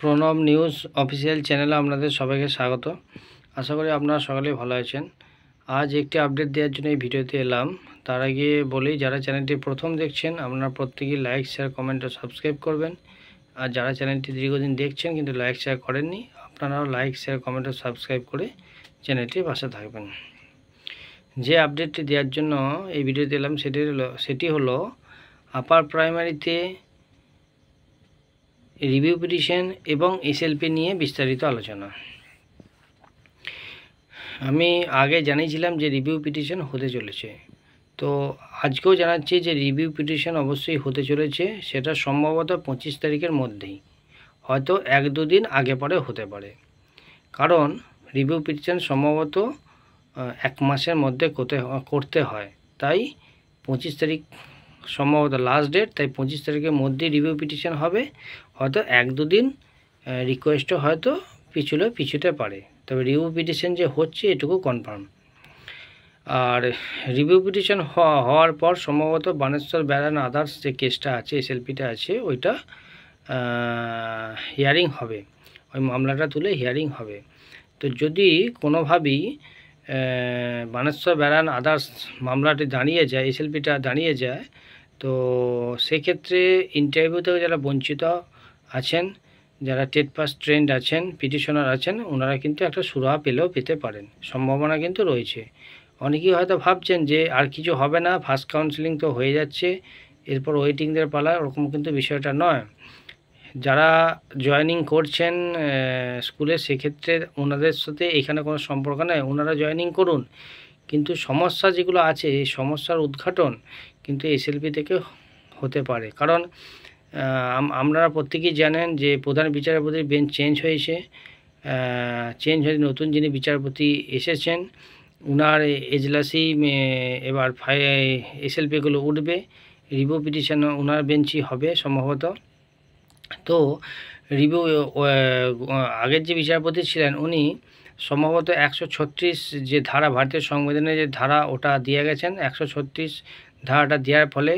Pranab news official চ্যানেলে আপনাদের সবাইকে স্বাগত। আশা করি আপনারা সকলেই ভালো আছেন। আজ একটি আপডেট দেওয়ার জন্য এই ভিডিওতে এলাম। তার আগে বলি, যারা চ্যানেলটি প্রথম দেখছেন আপনারা প্রত্যেকেই লাইক, শেয়ার, কমেন্ট ও সাবস্ক্রাইব করবেন। আর যারা চ্যানেলটি দীর্ঘদিন দেখছেন কিন্তু লাইক, শেয়ার করেননি, আপনারাও লাইক, শেয়ার, কমেন্ট ও সাবস্ক্রাইব করে চ্যানেলটির পাশে থাকবেন। যে আপডেটটি দেওয়ার জন্য এই ভিডিওতে এলাম সেটি হলো আপার প্রাইমারিতে রিভিউ পিটিশন এবং এসএলপি নিয়ে বিস্তারিত আলোচনা। আমি আগে জানিয়েছিলাম যে রিভিউ পিটিশন হতে চলেছে, তো আজকেও জানাচ্ছি যে রিভিউ পিটিশন অবশ্যই হতে চলেছে। সেটা সম্ভবত 25 তারিখের মধ্যেই, হয়তো 1-2 দিন আগে পরে হতে পারে, কারণ রিভিউ পিটিশন সম্ভবত 1 মাসের মধ্যে করতে হয়। তাই 25 তারিখ সম্ভবত লাস্ট ডেট, তাই 25 তারিখের মধ্যেই রিভিউ পিটিশন হবে। হয়তো 1-2 দিন রিকোয়েস্টও হয়তো পিছুতে পারে, তবে রিভিউ পিটিশন যে হচ্ছে এটুকু কনফার্ম। আর রিভিউ পিটিশন হওয়ার পর সম্ভবত বানেশ্বর ব্যারান আদার্স যে কেসটা আছে, এসএলপিটা আছে, ওইটা হিয়ারিং হবে, ওই মামলাটা তুলে হিয়ারিং হবে। তো যদি কোনোভাবেই বানেশ্বর ব্যারান আদার্স মামলাটি দাঁড়িয়ে যায়, এসএলপিটা দাঁড়িয়ে যায়, তো সেক্ষেত্রে ইন্টারভিউ থেকে যারা বঞ্চিত আছেন, যারা টেট পাস ট্রেন্ড আছেন, পিটিশনার আছেন, ওনারা কিন্তু একটা সুরাহা পেতে পারেন, সম্ভাবনা কিন্তু রয়েছে। অনেকেই হয়তো ভাবছেন যে আর কিছু হবে না, ফার্স্ট কাউন্সেলিং তো হয়ে যাচ্ছে, এরপর ওয়েটিংদের পালা, ওরকম কিন্তু বিষয়টা নয়। যারা জয়েনিং করছেন স্কুলে, সেক্ষেত্রে ওনাদের সাথে এখানে কোনো সম্পর্ক নেই, ওনারা জয়েনিং করুন, কিন্তু সমস্যা যেগুলো আছে এই সমস্যার উদ্ঘাটন কিন্তু এসএলপি থেকে হতে পারে। কারণ আপনারা প্রত্যেকেই জানেন যে প্রধান বিচারপতির বেঞ্চ চেঞ্জ হয়েছে, নতুন যিনি বিচারপতি এসেছেন, উনার এজলাসি এবার এসএলপিগুলো উঠবে, রিভিউ পিটিশন ওনার বেঞ্চই হবে সম্ভবত। তো রিভিউ আগের যে বিচারপতি ছিলেন উনি সম্ভবত 136 যে ধারা, ভারতীয় সংবিধানের যে ধারা, ওটা দিয়ে গেছেন। 136 ধারাটা দেওয়ার ফলে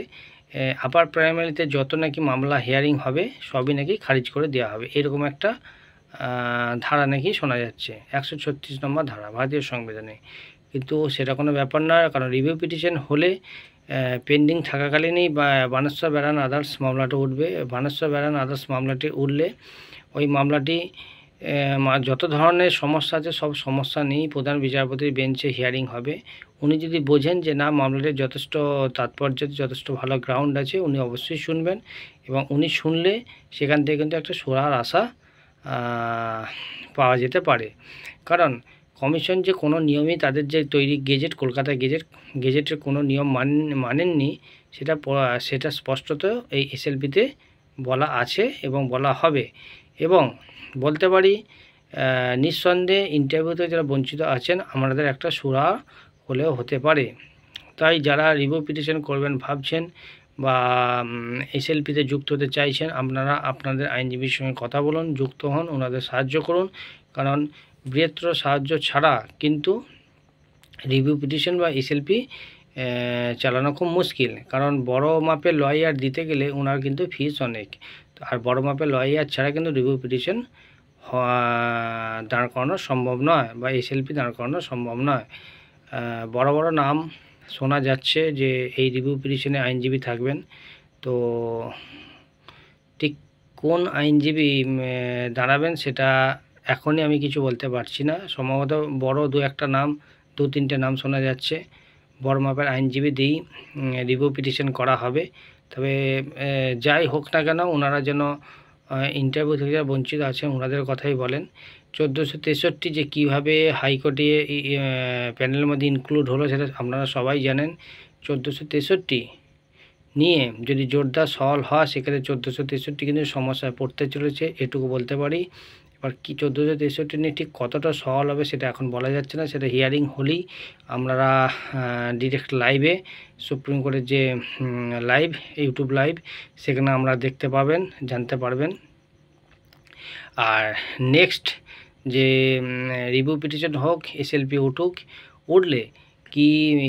আপার প্রাইমারিতে যত নাকি মামলা হিয়ারিং হবে সবই নাকি খারিজ করে দেওয়া হবে, এরকম একটা ধারা নাকি শোনা যাচ্ছে, 136 নম্বর ধারা ভারতীয় সংবিধানে। কিন্তু সেটা কোনো ব্যাপার না, কারণ রিভিউ পিটিশন হলে পেন্ডিং থাকাকালীনই বানেশ্বর ব্যারান আদার্স মামলাটা উঠবে। বানেশ্বর ব্যারান আদার্স মামলাটি উঠলে ওই মামলাটি যত ধরনের সমস্যা আছে সব সমস্যা নিয়েই প্রধান বিচারপতির বেঞ্চে হিয়ারিং হবে। উনি যদি বোঝেন যে না, মামলাটির যথেষ্ট তাৎপর্য, যথেষ্ট ভালো গ্রাউন্ড আছে, উনি অবশ্যই শুনবেন, এবং উনি শুনলে সেখান থেকে কিন্তু একটা সুরাহার আশা পাওয়া যেতে পারে। কারণ কমিশন যে কোনো নিয়মই তাদের যে তৈরি গেজেট, কলকাতা গেজেটের কোনো নিয়ম মানেননি, সেটা স্পষ্টত এই এসএলপিতে বলা আছে এবং বলা হবে। এবং বলতে পারি নিঃসন্দেহে ইন্টারভিউতে যারা বঞ্চিত আছেন আমাদের একটা সুরাহা হলেও হতে পারে। তাই যারা রিভিউ পিটিশন করবেন ভাবছেন বা এসএলপিতে যুক্ত হতে চাইছেন, আপনারা আপনাদের আইনজীবীর সঙ্গে কথা বলুন, যুক্ত হন, ওনাদের সাহায্য করুন। কারণ বৃহত্তর সাহায্য ছাড়া কিন্তু রিভিউ পিটিশন বা এসএলপি চালানো খুব মুশকিল। কারণ বড় মাপের লয়ার দিতে গেলে ওনার কিন্তু ফিস অনেক, আর বড় মাপের লয়ার ছাড়া কিন্তু রিভিউ পিটিশন দাঁড় করানো সম্ভব নয়, বা এসএলপি দাঁড় করানো সম্ভব নয়। বড় বড় নাম শোনা যাচ্ছে যে এই রিভিউ পিটিশনে আইনজীবী থাকবেন, তো ঠিক কোন আইনজীবী দাঁড়াবেন সেটা এখনই আমি কিছু বলতে পারছি না। সম্ভবত বড় 2-3টে নাম শোনা যাচ্ছে, বড় মাপের আইনজীবী দিয়েই রিভিউ পিটিশন করা হবে। তবে যাই হোক না কেন, ওনারা যেন ইন্টারভিউ থেকে যারা বঞ্চিত আছেন ওনাদের কথাই বলেন। 1463 যে কীভাবে হাইকোর্টে প্যানেলের মধ্যে ইনক্লুড হলো সেটা আপনারা সবাই জানেন। 1463 নিয়ে যদি জোরদার সওয়াল হয়, সেক্ষেত্রে 1463 কিন্তু সমস্যায় পড়তে চলেছে, এটুকু বলতে পারি। এবার কি 1463 নিয়ে ঠিক কতটা সওয়াল হবে সেটা এখন বলা যাচ্ছে না, সেটা হিয়ারিং হলেই আপনারা ডিরেক্ট লাইভে, সুপ্রিম কোর্টের যে লাইভ ইউটিউব লাইভ, সেখানে আমরা দেখতে পাবেন, জানতে পারবেন। আর নেক্সট যে রিভিউ পিটিশন হোক, এসএলপি উঠলে কি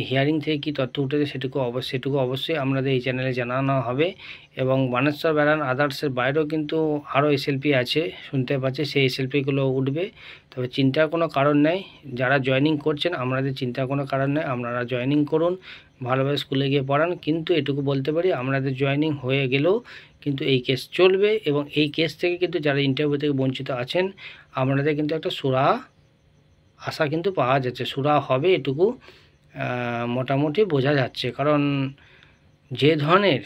হিয়ারিং থেকে কি তথ্য উঠেছে সেটুকু অবশ্যই আপনাদের এই চ্যানেলে জানানো হবে। এবং বানেশ্বর ব্যারান আদার্সের বাইরেও কিন্তু আরও এসএলপি আছে শুনতে পাচ্ছি, সেই এসএলপিগুলো উঠবে। তবে চিন্তার কোনো কারণ নেই, যারা জয়েনিং করছেন আপনাদের চিন্তার কোনো কারণ নেই, আপনারা জয়েনিং করুন, ভালোভাবে স্কুলে গিয়ে পড়ান। কিন্তু এটুকু বলতে পারি, আপনাদের জয়েনিং হয়ে গেলেও কিন্তু এই কেস চলবে, এবং এই কেস থেকে কিন্তু যারা ইন্টারভিউ থেকে বঞ্চিত আছেন আপনাদের কিন্তু একটা সুরাহা আশা কিন্তু পাওয়া যাচ্ছে, সুরাহা হবে এটুকু মোটামুটি বোঝা যাচ্ছে। কারণ যে ধরনের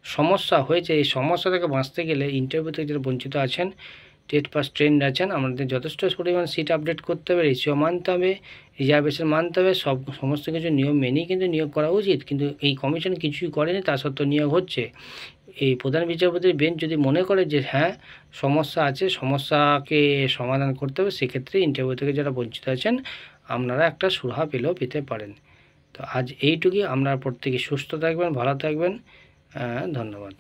সমস্যা হয়েছে, এই সমস্যা থেকে বাঁচতে গেলে ইন্টারভিউ থেকে যারা বঞ্চিত আছেন, টেট পাস ট্রেন্ড আছেন, আমাদের যথেষ্ট পরিমাণ সিট আপডেট করতে হবে, রেশিও মানতে হবে, রিজার্ভেশন মানতে হবে, সমস্ত কিছু নিয়ম মেনেই কিন্তু নিয়োগ করা উচিত। কিন্তু এই কমিশন কিছুই করেনি, তা সত্ত্বেও নিয়োগ হচ্ছে। এই প্রধান বিচারপতির বেঞ্চ যদি মনে করে যে হ্যাঁ সমস্যা আছে, সমস্যাকে সমাধান করতে হবে, সেক্ষেত্রে ইন্টারভিউ থেকে যারা বঞ্চিত আছেন আপনারা একটা সুরাহা পেতে পারেন। তো আজ এইটুকুই, আপনারা প্রত্যেকে সুস্থ থাকবেন, ভালো থাকবেন, ধন্যবাদ।